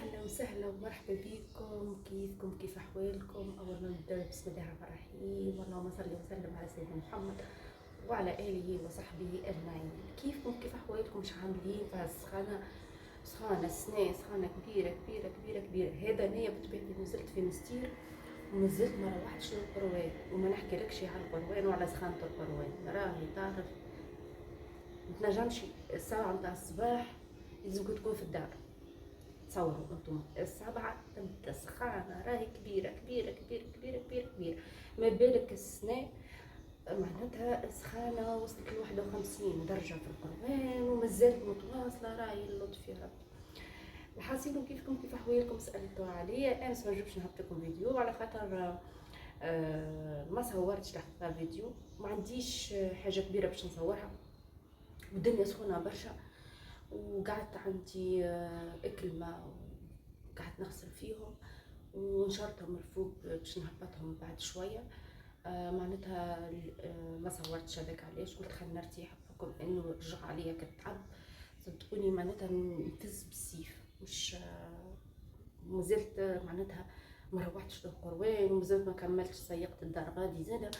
اهلا وسهلا ومرحبا بكم. كيفكم؟ كيف احوالكم؟ اول ما نبدا بسم الله الرحمن الرحيم، اللهم صل وسلم على سيدنا محمد وعلى اله وصحبه اجمعين. كيفكم؟ كيف احوالكم؟ مش عاملين؟ فالسخانه سخانه السنه سخانه كبيره كبيره كبيره كبيره. هذا نية بطبيعتي نزلت في مستير ونزلت ما روحتش للقروان، وما نحكي لكش على القروان وعلى سخانه القروان. راهي تعرف متنجمش الساعه نتاع الصباح لازمك تكون في الدار. تصوروا انتم السبعة تبدا سخانة راهي كبيرة كبيرة كبيرة كبيرة كبيرة كبيرة. ما بالك السنة معناتها سخانة وصلت ل 51 درجة في القرآن ومازالت متواصلة. راهي اللطف يا رب. الحاصل كيفكم؟ كيف احوالكم؟ سألتوا عليا. انا ما نجمش نحط لكم فيديو على خاطر ما صورتش لحظة فيديو، ما عنديش حاجة كبيرة باش نصورها، والدنيا سخونة برشا. وقعدت عندي اكل ماء وقعدت نغسل فيهم ونشرتهم الفوق باش نهبطهم بعد شويه. معناتها ما صورتش هذاك علاش قلت خلينا نرتاح بحكم انه رجع عليا كتعب. صدقوني معناتها نفز بالسيف، مش مازلت معناتها ما روحتش للقروان ومازلت ما كملتش سيقت الدار غادي زاده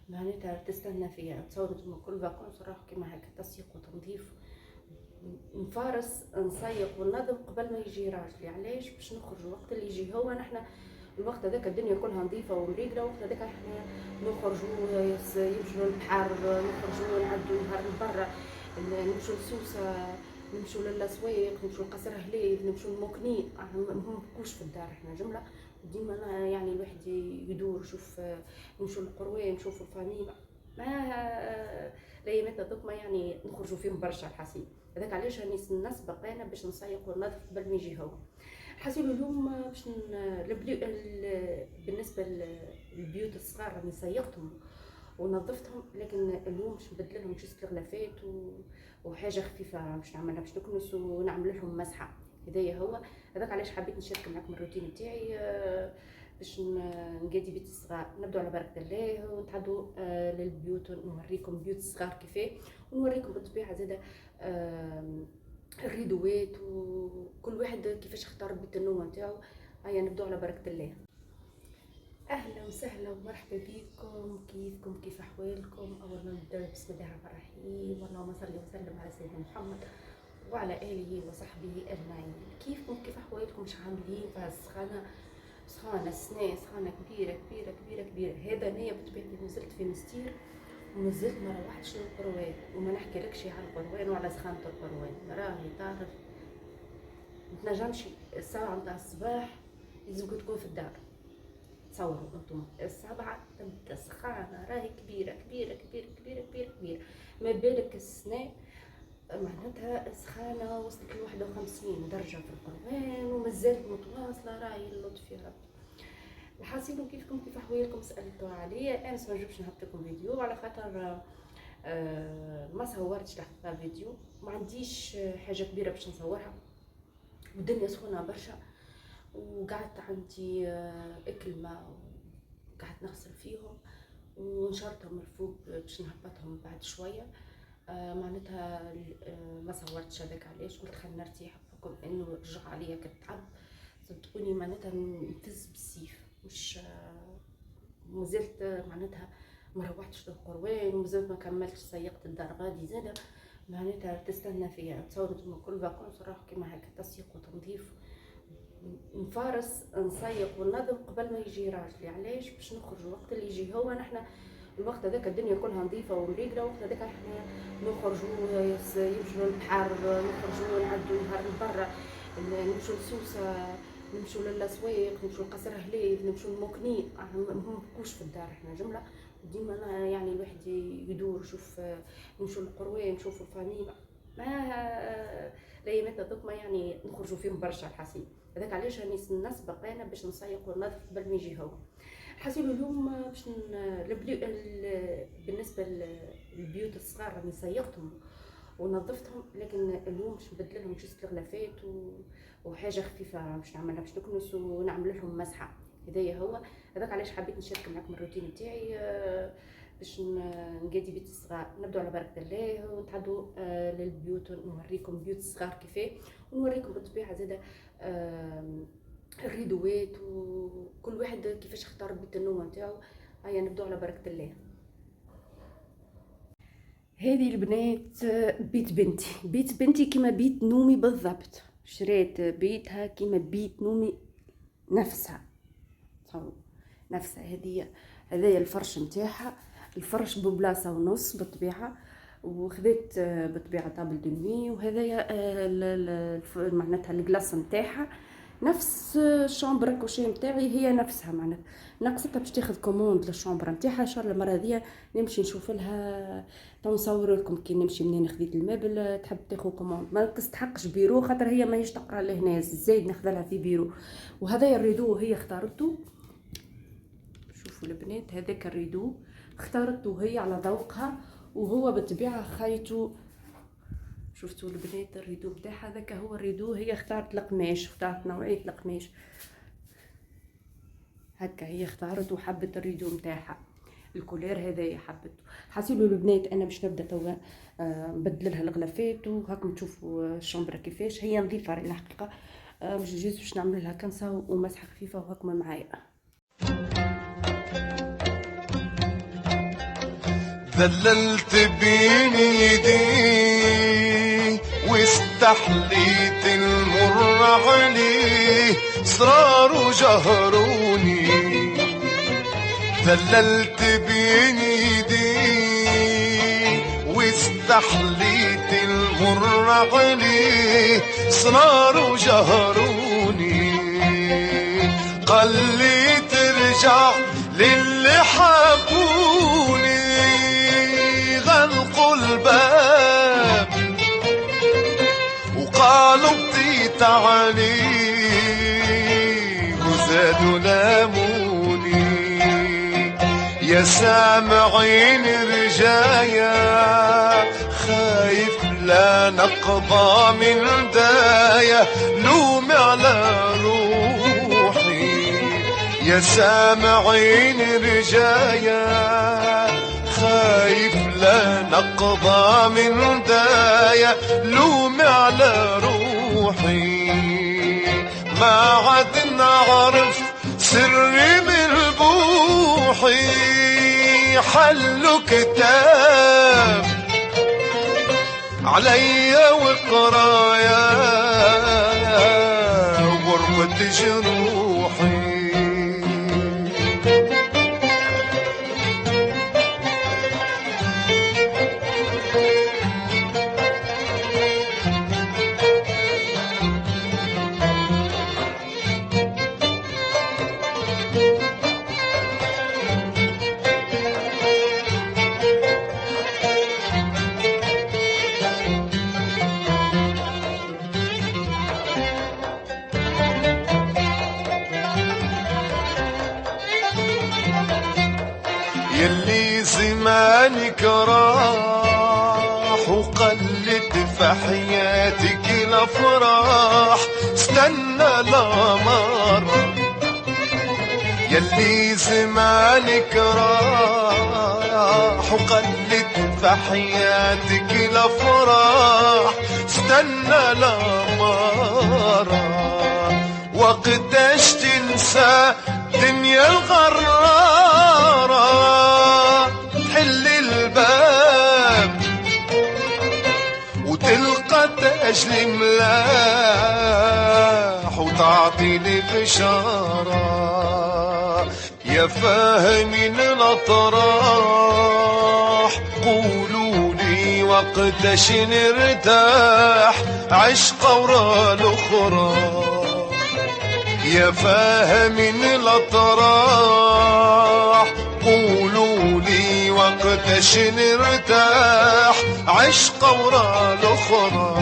معناتها تستنى فيا. تصوروا انتم كل فاكونس نروح كيما هكا تسيق وتنظيف، نفارس نسيق وننظم قبل ما يجي راجلي. علاش؟ باش نخرجوا وقت اللي يجي هو. نحن الوقت هذاك الدنيا كلها نظيفه ومريقله، وقت هذاك احنا نخرجوا يمشوا للبحر، نخرجوا نعدوا نهار لبرا، نمشوا لسوسه، نمشوا للاسواق، نمشوا لقصر هليل، نمشوا لموكنين. ما نبقوش في الدار احنا جمله. ديما يعني الواحد يدور يشوف، نمشوا للقروان نشوفوا الفاميل. ما الايامات هذوك يعني نخرجوا فيهم برشا الحسيب. هذاك علاش راني نسبق انا باش نسيق وننظف قبل ما يجي هو. حاسين اليوم باش بالنسبه للبيوت الصغار راني سيقتهم ونظفتهم، لكن اليوم باش نبدل لهم جست الغلافات وحاجه خفيفه باش نعملها، باش نكنس ونعمل لهم مسحه. هدايا هو. هذاك علاش حبيت نشارك معكم الروتين تاعي باش نقادي بيت الصغار. نبدو على بركه الله ونتعدوا للبيوت، نوريكم بيوت الصغار كيفاه، ونوريكم بالطبيعه زاده الريدوات وكل واحد كيفاش اختار بيت النوم نتاعو. هيا نبدو على بركه الله. اهلا وسهلا ومرحبا بكم. كيفكم؟ كيف احوالكم؟ اول ما نبدا بسم الله الرحمن الرحيم، اللهم صل وسلم على سيدنا محمد وعلى اله وصحبه اجمعين. كيفكم؟ كيف احوالكم؟ مش عاملين؟ فالسخانه سخانه السنه سخانه كبيره كبيره كبيره كبيره. هذا نية بطبيعتي نزلت في مستير ونزلت ما روحتش للقروان، وما نحكي لكش على القروان وعلى سخانه القروان. راهي تعرف متنجمش الساعه نتاع الصباح لازمك تكون في الدار. تصوروا انتم السبعة تبدا سخانة راهي كبيرة كبيرة كبيرة كبيرة كبيرة كبيرة. ما بالك السنة معناتها سخانة وصلت ل 51 درجة في القرآن ومازالت متواصلة. راهي اللطف يا رب. الحاصل كيفكم؟ كيف احوالكم؟ سألتوا عليا. انا ما نجمش نحط لكم فيديو على خاطر ما صورتش لحظة فيديو، ما عنديش حاجة كبيرة باش نصورها، والدنيا سخونة برشا. وقعدت عندي اكل ماء وقعدت نغسل فيهم ونشرتهم الفوق باش نهبطهم بعد شويه. معناتها ما صورتش هذاك علاش قلت خلينا نرتاح بحكم انه رجع عليا كتعب. صدقوني معناتها نفز بالسيف، مش مازلت معناتها ما روحتش للقروان ومازلت ما كملتش سيقت الدار غادي زاده معناتها تستنى فيا. تصوروا انتم كل فاكونس نروح كيما هكا تسيق وتنظيف، نفارس نسيق وننظم قبل ما يجي راجلي. علاش؟ باش نخرجوا وقت اللي يجي هو. نحن الوقت هذاك الدنيا كلها نظيفه ومريقله، وقت هذاك احنا نخرجوا يمشوا للبحر، نخرجوا نعدوا نهار لبرا، نمشوا لسوسه، نمشوا للاسواق، نمشوا لقصر هليل، نمشوا لموكنين. ما نبقوش في الدار احنا جمله. ديما يعني الواحد يدور يشوف، نمشوا للقروان نشوفوا الفاميل. ما الايامات هذوك ما يعني نخرجوا فيهم برشا الحسيب. هذاك علاش راني نسبق انا باش نسيق وننظف قبل ما يجي هو. حاسين اليوم باش بالنسبه للبيوت الصغار راني سيقتهم ونظفتهم، لكن اليوم باش نبدل لهم جست الغلافات وحاجه خفيفه باش نعملها، باش نكنس ونعمل لهم مسحه. هدايا هو. هذاك علاش حبيت نشارك معكم الروتين تاعي باش نقادي بيت الصغار. نبدو على بركه الله ونتعدوا للبيوت ونوريكم بيوت الصغار كيفاه، ونوريكم بالطبيعه زاده الريدوات وكل واحد كيفاش اختار بيت النوم نتاعو. هيا نبدو على بركه الله. هذه البنات بيت بنتي كيما بيت نومي بالضبط. شريت بيتها كيما بيت نومي نفسها، نفسها. هذايا الفرش نتاعها، الفرش ببلاصه ونص بالطبيعه، وخذيت بالطبيعه طابل دو نوي، وهذايا معناتها الكلاص نتاعها نفس الشامبر كوشي نتاعي، هي نفسها. معناتها ناقصتها باش تاخذ كوموند للشامبر نتاعها. ان شاء الله المره هذيا نمشي نشوف لها، تو نصور لكم كي نمشي منين خذيت المبل. تحب تاخذ كوموند ما تستحقش بيرو، خاطر هي ماهيش تقرا لهنا، زايد ناخذ لها في بيرو. وهذايا الريدو هي اختارته، شوفوا البنات، هذاك الريدو اختارته هي على ذوقها، وهو بالطبيعه خيطو. شفتوا البنات الريدو بتاعها هذاك هو الريدو، هي اختارت القماش، اختارت نوعيه القماش هكا. هي اختارت وحبت الريدو نتاعها الكولير هذايا حبته. حاسيلو البنات انا باش نبدا توا نبدل لها الغلافات، وهاكم تشوفوا الشمبره كيفاش هي نظيفه الحقيقه. مش جيت باش نعمل لها كنسه ومسحه خفيفه، وهاكم معايا. ذللت بين يدي واستحليت المر عليه، صرار جهروني. ذللت بين يدي واستحليت المر عليه، صرار جهروني. قال لي ترجع للي حبوني، غلقوا الباب وقالوا بطيت عليه وزادوا لاموني. يا سامعين رجايا خايف لا نقضى من دايا، لومي على روحي. يا سامعين رجايا خايف لا نقضى من دايا، لومي على روحي. ما عاد نعرف سري من بوحي، حلوا كتاب عليا وقرايا وغربة جروحي. يلي زمانك راح وقلت في حياتك الافراح، استنى القمر. يلي زمانك راح وقلت في حياتك الافراح، استنى القمر. وقتاش تنسى دنيا الغرارة، تحل الباب وتلقى تاج الملاح وتعطيني بشارة. يا فاهمين الأطراح قولولي وقتاش نرتاح، عشقة ورا الأخرى. يا فاهمين الأطراح قولولي وقتاش نرتاح، عشقة ورا الأخرى.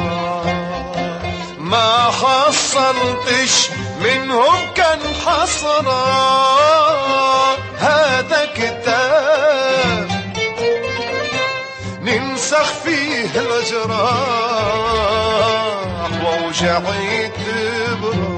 ما حصلتش منهم كان حسرة، هذا كتاب ننسخ فيه الأجراح ووجعي تبرى.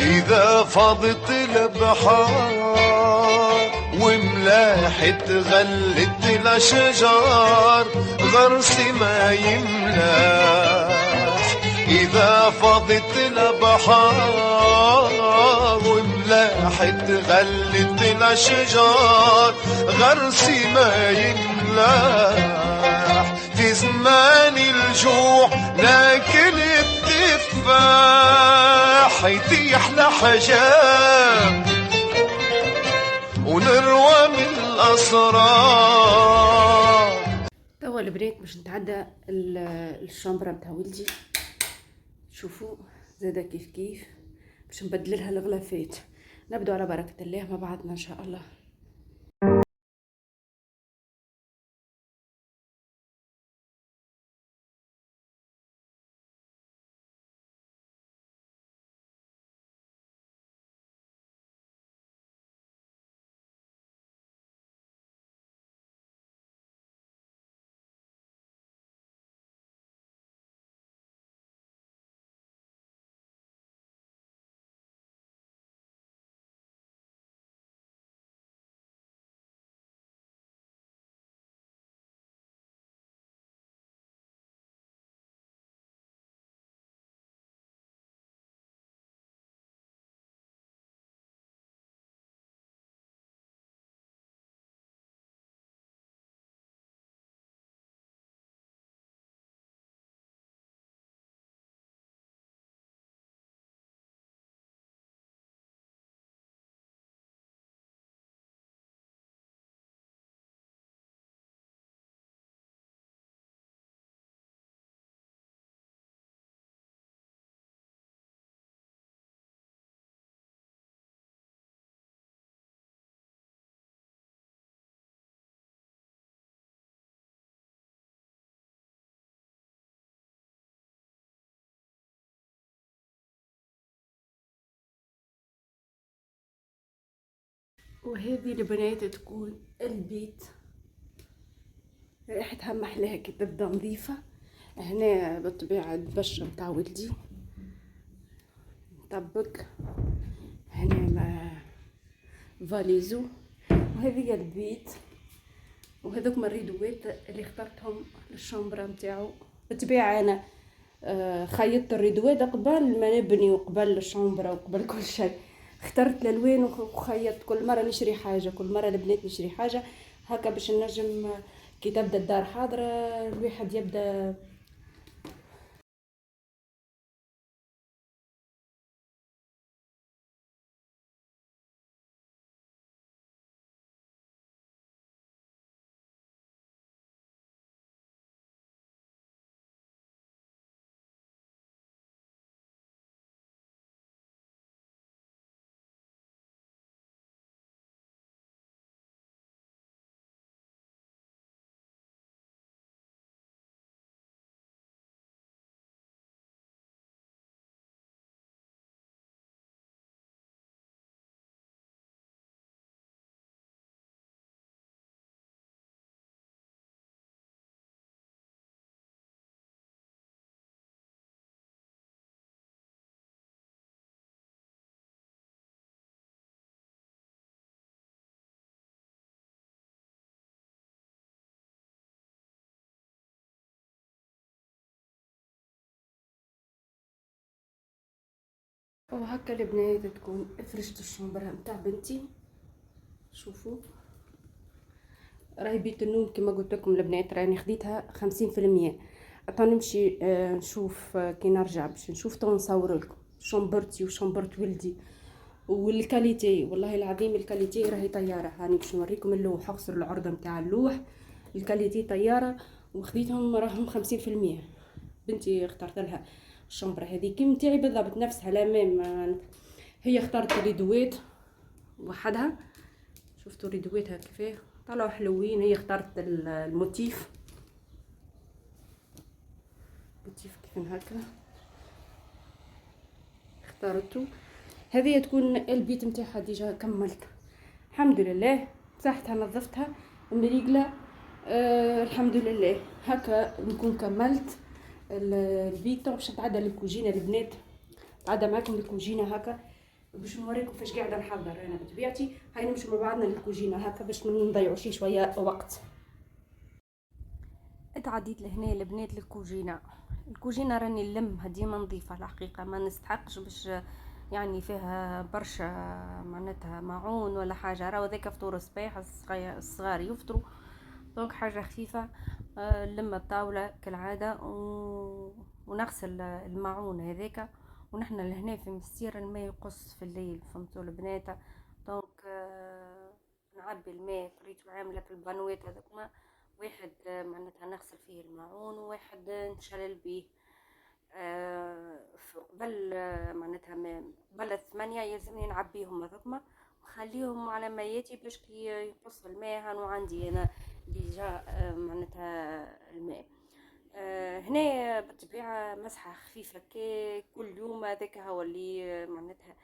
إذا فاضت البحار وملاحت غلت الأشجار غرسي ما يملاح. إذا فاضت البحار وملاحت غلت الأشجار غرسي ما يملاح. في زمان الجوع ناكل التفاح يتيح لحجاب ونروى من الأسرار. توا البنات باش نتعدى الشامبرا متاع ولدي. شوفوا زاده كيف باش نبدل لها الغلافات. نبدو على بركة الله مع بعضنا ان شاء الله. وهذه البنات تكون البيت ريحتها محلاها كي تبدا نظيفه. هنا بالطبيعه البشره متاع ولدي نطبق. هنا ما فاليزو. وهذه البيت. وهذوك الريدوات اللي اخترتهم للشامبرا متاعو. بالطبيعه انا خيطت الريدوات قبل ما نبني وقبل الشامبرا وقبل كل شيء. اخترت الالوان وخيطت. كل مره نشري حاجه، كل مره البنات نشري حاجه هكا باش نجم كي تبدا الدار حاضره الواحد يبدا. وهكا البنات تكون فرشة الشامبرا متاع بنتي. شوفوا راهي بيت النوم كما قلت لكم البنات راني خديتها 50%. عطا نمشي نشوف كي نرجع باش نشوف تو نصور لكم شامبرتي وشامبرت ولدي والكاليتي. والله العظيم الكاليتي راهي طياره. هاني باش نوريكم اللوح. اخسر العرضه متاع اللوح. الكاليتي طياره. وخديتهم راهم 50%. بنتي اخترت لها الشامبرا هذه كي متاعي بالضبط نفسها لا ميم. هي اختارت ريدوات وحدها. شفتوا ريدواتها كيفاه طلعوا حلوين. هي اختارت الموتيف كيف هكا اختارته. هذه تكون البيت متاعها ديجا كملت الحمد لله. مسحتها نظفتها مريقله الحمد لله. هكا نكون كملت البيت. باش نتعدى للكوجينه البنات. نتعدى معكم الكوجينه هكا باش نوريكم فاش قاعده نحضر انا بطبيعتي. هاي نمشي مع بعضنا للكوجينه هكا باش ما نضيعوش شويه وقت. اتعديت لهنا البنات للكوجينه. الكوجينه راني نلمها ديما نظيفه الحقيقه، ما نستحقش باش يعني فيها برشا معناتها معون ولا حاجه. راهو ذاك فطور الصباح الصغار يفطروا، دونك حاجه خفيفه. نلم الطاوله كالعاده ونغسل المعون هذاك. ونحن لهنا في مستير الماء يقص في الليل، فهمتوا البنات؟ دونك نعبي الماء قريتو عامله البانوات هذوكما، واحد معناتها نغسل فيه المعون وواحد نشلل بيه. قبل معناتها قبل 8 يلزمني نعبيهم هذوكما ونخليهم على مياتي باش كي يقص الماء. هانو عندي انا ديجا معناتها الماء. هنا بالطبيعه مسحه خفيفه كل يوم. هذاك هو اللي معناتها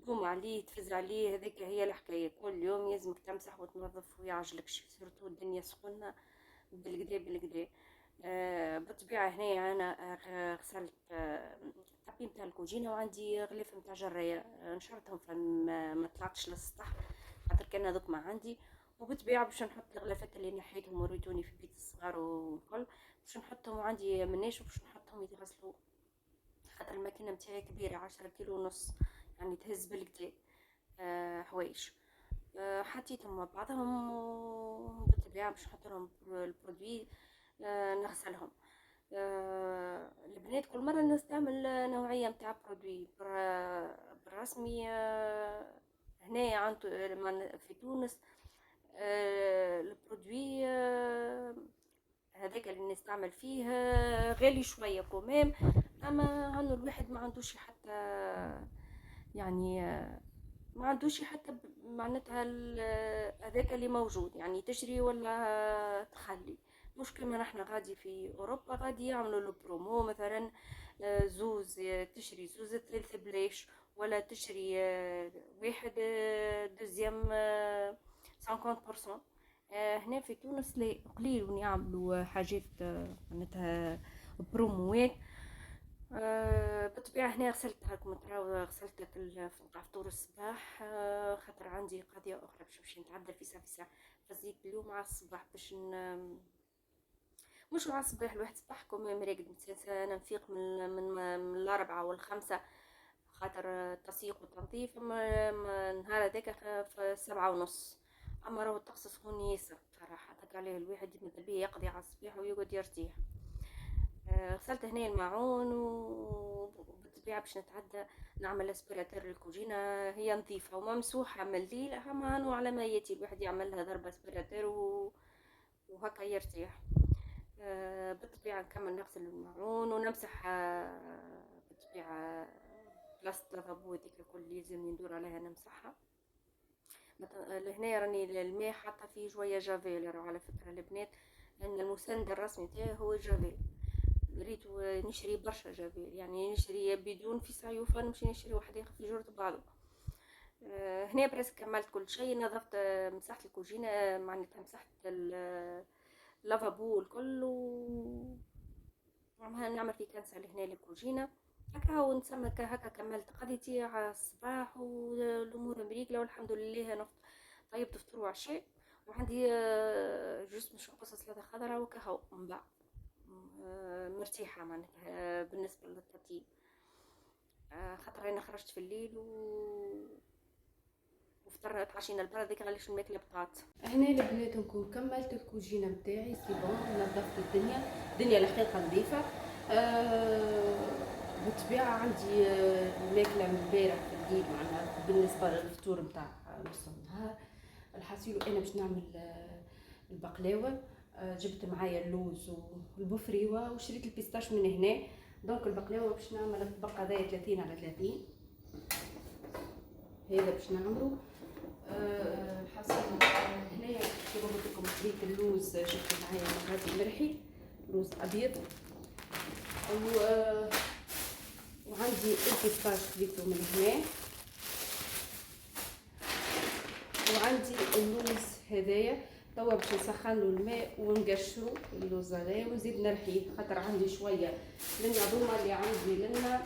تقوم عليه تفز عليه، هذيك هي الحكايه. كل يوم لازمك تمسح وتنظف ويعجلكش، سورتو الدنيا سخونه بالكدا بالكدا. بالطبيعه هنا انا غسلت الطابي نتاع الكوجينه وعندي غلاف نتاع جرايه نشرتهم فما طلعتش للسطح خاطر كان هذوك ما عندي. وبالطبيعه باش نحط الغلافات اللي نحيتهم وريتوني في بيت الصغار والكل باش نحطهم عندي مناش وباش نحطهم يتغسلوا خاطر الماكينه نتاعي كبيره 10 كيلو ونص يعني تهز بالكدا حوايج. حطيتهم مع بعضهم وبالطبيعه باش نحط لهم البرودوي نغسلهم. البنات كل مره نستعمل نوعيه نتاع برودوي بالرسمي. هنا عند في تونس البرودوي هذاك اللي نستعمل فيه غالي شويه كومام، اما هانو الواحد ما عندوش حتى يعني ما عندوش حتى معناتها هذاك اللي موجود يعني تشري ولا تخلي. مش كما نحنا غادي في اوروبا غادي يعملوا البرومو مثلا زوز تشري زوز 3 بلاش، ولا تشري واحد دوزيام 50%. هنا في تونس لا قليل يعملوا حاجات معناتها بروموات. بالطبيعة هنا غسلت هاكم تراو غسلت نتاع فطور الصباح خاطر عندي قضية أخرى باش نمشي نتعدل في ساعة فزيت اليوم على الصباح باش مش على الصباح الواحد صباحكم مريقد انا نفيق من الأربعة والخمسة خاطر التسيق والتنظيف. نهار هذاك في 7:30. أما راهو الطقس سخون ياسر بصراحة تك عليه الواحد يمد بيه يقضي على الصباح ويقعد يرتاح. غسلت هنا الماعون وبالطبيعة باش نتعدى نعمل اسبيراتور للكوجينة. هي نظيفة وممسوحة من الليل، أما هانو على ما ياتي الواحد يعملها ضربة اسبيراتور وهكا يرتاح. بالطبيعة نكمل نغسل الماعون ونمسح بالطبيعة بلاصة لافابو هذيك الكل اللي لازم ندور عليها نمسحها. لهنا راني الماء حاطة فيه شوية جافيل. راهو على فكرة البنات لأن المسند الرسمي تاعي هو جافيل. ريتو نشري برشا جافيل يعني نشري بدون في سايوفا نمشي نشري واحد ياخذ في جرة بعضه. هنا بريس كملت كل شيء. نظفت مسحت الكوجينة معناتها مسحت اللافابو الكل نعمل في كنسة لهنا للكوجينة هكا ونسمى هكا. كملت قضيتي على الصباح والامور مريقله والحمد لله. طيب تفطروا وعشاء وعندي جوست مش نقص سلطه خضراء وكهو من بعد مرتاحه معناتها بالنسبه للتطيب خاطر انا خرجت في الليل وفطرنا تعشينا البرا ديك علاش الماكله بطاط. هنا البنات نكون كملت الكوجينه نتاعي سي بون. نظفت الدنيا الحقيقه نظيفه. بالطبيعه عندي الماكله من البارح في الليل معناها بالنسبه للفطور نتاع نص النهار. الحاصيل انا باش نعمل البقلاوه. جبت معايا اللوز والبفريوه وشريت البيستاش من هنا. دونك البقلاوه باش نعمل الطبق هذايا 30 على 30 هذا باش نعملو. الحاصل هنايا كيما قلت لكم شريت اللوز جبت معايا غادي مرحي لوز ابيض وعندي البيستاش خديته من هنا وعندي اللوز هذايا. توا باش نسخن له الماء ونقشرو اللوز هذايا ونزيد نرحيه خاطر عندي شويه لنا ضومه اللي عندي لنا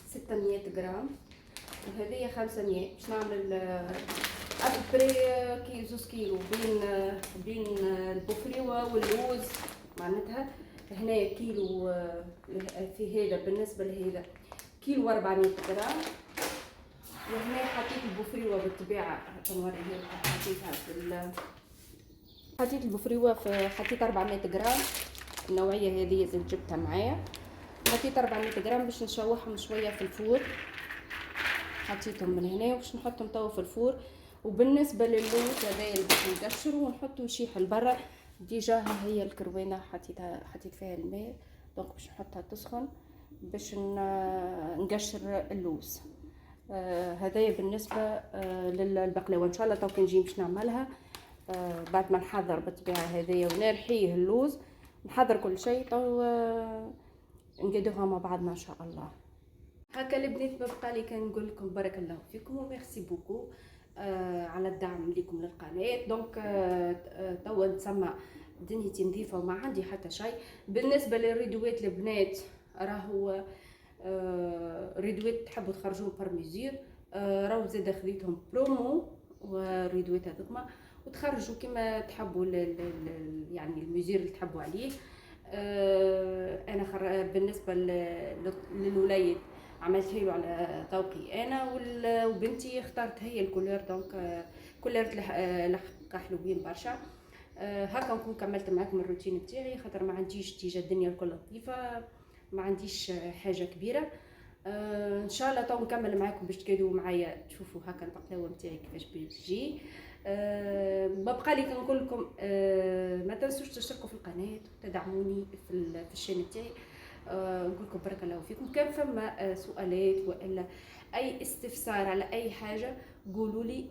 600 غرام. وهذه 500. باش نعمل ابري كي 2 كيلو بين البوفريوه واللوز. معناتها هنايا كيلو في هذا بالنسبه لهذا كيلو 400 غرام. وهنا حطيت البوفريوه بالطبيعه تنوريها حطيتها حطيت البوفريوه حطيت 400 غرام. النوعيه هذه زين جبتها معايا. حطيت 400 غرام باش نشوحهم شويه في الفور. حطيتهم من هنا وباش نحطهم توا في الفور. وبالنسبه للوز هذايا اللي باش نقشرو ونحطو يشيح لبرا. ديجا هي الكروينه حطيت فيها الماء، دونك باش نحطها تسخن باش نقشر اللوز. هذايا بالنسبه للبقلاوه. ان شاء الله تو كي نجي باش نعملها بعد ما نحضر بالطبيعه هذايا ونرحيه اللوز، نحضر كل شيء تو نقدوها مع بعضنا ان شاء الله. هكا البنات ما بقى لي كان نقول لكم بارك الله فيكم وميرسي بوكو على الدعم ليكم للقناه. دونك توا نسمع دنيتي نظيفه وما عندي حتى شيء. بالنسبه للريدوات البنات راهو ريدوات تحبوا تخرجوهم بارميزير، راهو زاد خذيتهم برومو والريدوات هذوكما وتخرجوا كما تحبوا يعني الميزير اللي تحبوا عليه. انا بالنسبه للوليد عملتها له على ذوقي انا، وبنتي اختارت هي الكولور. دونك كولور لحقه حلوين برشا. هكا نكون كملت معاكم الروتين بتاعي، خاطر ما عنديش تيجا الدنيا الكل لطيفه، ما عنديش حاجه كبيره. ان شاء الله تو نكمل معاكم باش تقعدوا معايا تشوفوا هكا البقلاوه نتاعي كيفاش بتجي. ما بقى لي كنقول لكم ما تنسوش تشتركوا في القناه وتدعموني في الشانل تاعي. نقول لكم بارك الله فيكم. كان فما سؤالات والا اي استفسار على اي حاجه قولوا لي،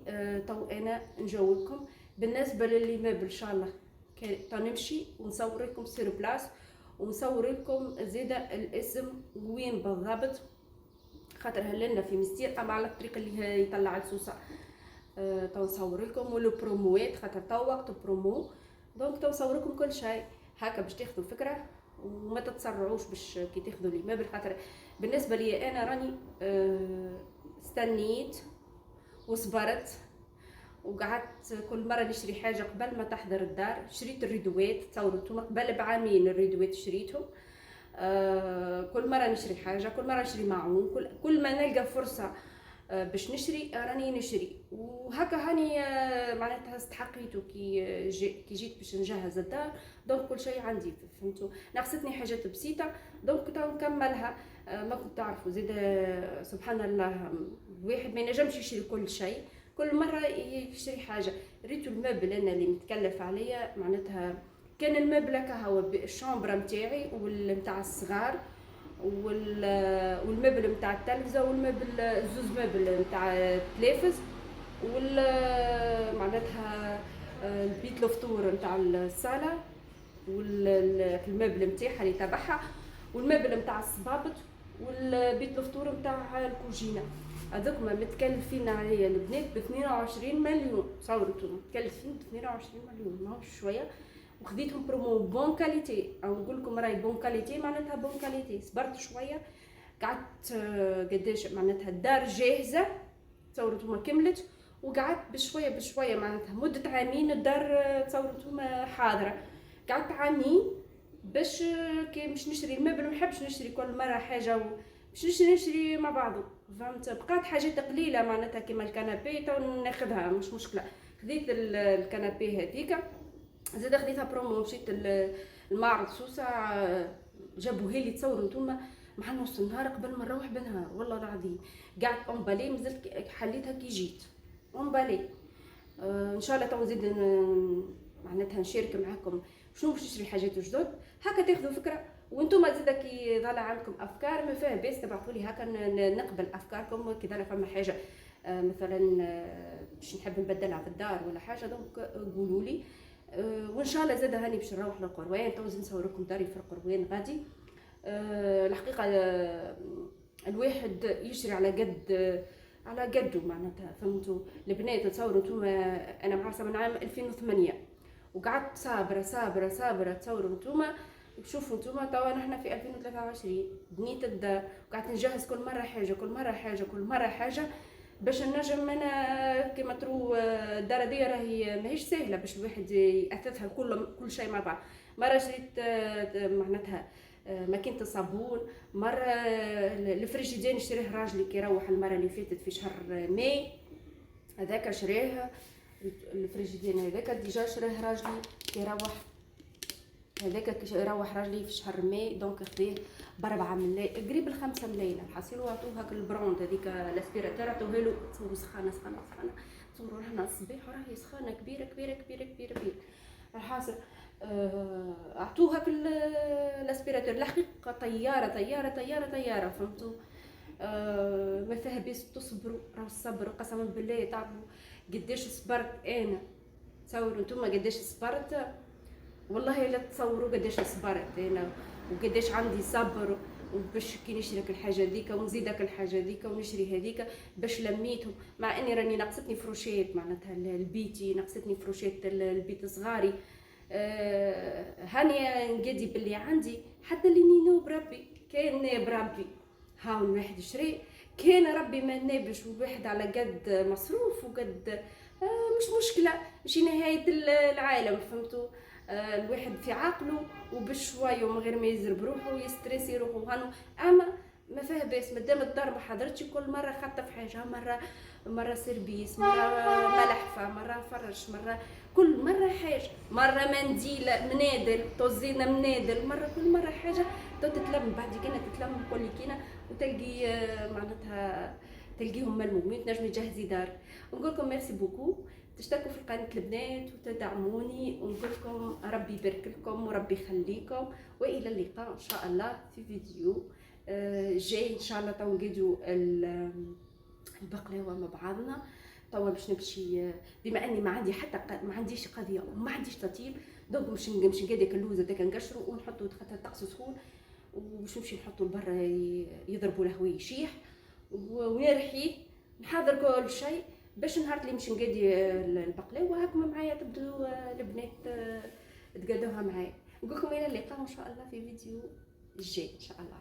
تو انا نجاوبكم. بالنسبه للمبل ان شاء الله تنمشي ونصور لكم سير بلاص ونصور لكم زيدا الاسم وين بالضبط، خاطر هلنا في مستير اما على الطريق اللي يطلع السوسه. تو نصور لكم ولو بروموات خاطر تو وقت برومو. دونك تو نصور لكم كل شيء هكا باش تاخذوا فكره وما تتسرعوش باش كي تاخذوا لي مبل. خاطر بالنسبه لي انا راني استنيت وصبرت وقعدت كل مره نشري حاجه قبل ما تحضر الدار. شريت الريدوات تصوروا انتم قبل بعامين الريدوات شريتهم. كل مره نشري حاجه، كل مره نشري معون، كل ما نلقى فرصه باش نشري راني نشري. وهكا هاني معناتها استحقيته كي جيت باش نجهز الدار. دونك كل شيء عندي فهمتوا. ناقصتني حاجات بسيطه دونك تو نكملها. ما كنت تعرفوا زيد سبحان الله الواحد ما ينجمش يشري كل شيء، كل مره يشتري حاجه. ريتو المبل انا اللي متكلف عليا معناتها كان المبل هكا هو الشامبره نتاعي والمتاع الصغار والمبل نتاع التلفزه والمبل زوز مبل نتاع التلفز معناتها البيت الفطور نتاع الصاله والمبل نتاعها اللي تبعها والمبل نتاع الصبابط والبيت الفطور نتاع الكوجينه. هذوك ما متكلفين عليا البنات ب 22 مليون. تصوروا انتم متكلفين ب 22 مليون ماهوش شويه. وخذيتهم برومو بون كاليتي، او نقول لكم راهي بون كاليتي معناتها بون كاليتي. صبرت شويه قعدت قداش معناتها الدار جاهزه تصوروا انتم كملت، وقعدت بشويه بشويه معناتها مده عامين الدار تصوروا انتم حاضره. قعدت عامين باش كي مش نشري المبل ما نحبش نشري كل مره حاجه باش نشري مع بعضه فهمت. بقات حاجات قليله معناتها كيما الكنابي تو ناخذها مش مشكله. خذيت الكنابي هذيك زاد خذيتها برومو. مشيت المعرض سوسه جابوها لي تصوروا نتوما مع نص النهار قبل ما نروح بنهار والله العظيم. قعدت اونبالي مازلت حليتها كي جيت اونبالي. ان شاء الله تو نزيد معناتها نشارك معاكم شنو باش نشري حاجات جدد هكا تاخذوا فكره. وانتم زيدا كي ظل عندكم افكار ما فيها باس تبعثوا لي هكا نقبل افكاركم. كي ظل فما حاجه مثلا باش نحب نبدلها في الدار ولا حاجه دونك قولوا لي. وان شاء الله زاد هاني باش نروح للقروان. تو نزيد نصور لكم داري في القروان غادي. الحقيقه الواحد يشري على قده معناتها فهمتوا. البنات تصوروا انتم انا معرسه من عام 2008 وقعدت صابره تصوروا انتم شوفوا نتوما توا نحنا في 2023 بنيت الدار وقعدت نجهز كل مره حاجه كل مره حاجه كل مره حاجه باش نجم انا كيما ترو الدار هذيا راهي ماهيش سهله باش الواحد ياثثها كل شيء مع بعض. مره شريت معناتها ماكينه الصابون، مره الفريجيدير نشريه راجلي كي يروح المره اللي فاتت في شهر ماي، هذاك شريه الفريجيدير هذاك ديجا شريه راجلي كي يروح، هذاك يروح راجلي في شهر ماي دونك خديه ب4 ملايين قريب ال5 ملايين الحاصل. وعطوه هاك البروند هذيك الاسبيراتور عطوه له تصوروا سخانه سخانه سخانه، تصوروا هنا الصباح راهي سخانه كبيره كبيره كبيره كبيره كبيره الحاصل. عطوه هاك الاسبيراتور الحقيقه طياره طياره طياره طياره فهمتوا. ما فيها بيس تصبروا، راهو الصبر قسما بالله تعرفوا قداش صبرت انا، تصوروا نتوما قداش صبرت، والله لا تصوروا قداش صبرت انا وقداش عندي صبر باش كي نشري الحاجه هذيك ونزيدك الحاجه هذيك ونشري هذيك باش لميتهم، مع اني راني ناقصتني فروشيت معناتها البيتي، ناقصتني فروشيت البيت صغاري. هاني نقدي باللي عندي حتى اللي نينوب ربي كان ناب ربي، ها الواحد يشري كان ربي ما نابش وواحد على قد مصروف وقد مش مشكله مش نهايه العالم فهمتوا. الواحد في عقله وبشويه ومن غير ما يزرب روحه ويستريسي روحه وهانو، اما ما فيها باس مادام الدار ما حضرتش كل مره خاطف حاجه، مره سيربيس، مره ملحفه، مره فرش، مره كل مره حاجه، مره منديل منادل توزينا منادل، مره كل مره حاجه تتلم بعد كينا تتلم كل كينا وتلقي معناتها تلقيهم ملمومين تنجمي تجهزي دار. نقول لكم ميرسي بوكو، تشتركوا في قناه البنات وتدعموني، ونقول لكم ربي يبارك لكم وربي يخليكم، والى اللقاء ان شاء الله في فيديو جاي ان شاء الله. تو نقيدوا البقلاوه مع بعضنا. توا باش نمشي بما اني ما عندي حتى ما عنديش قضيه وما عنديش تطيب، دونك باش نقادك اللوز هذاك نقشرو ونحطو الطقس سخون وباش نمشي نحطو لبرا يضربوا له يشيح ونرحيه نحضر كل شيء باش نهار اللي مش نقادي البقلاوه هاكم معايا تبدو البنات تقادوها معايا. نقولكم الى اللقاء ان شاء الله في فيديو الجاي ان شاء الله.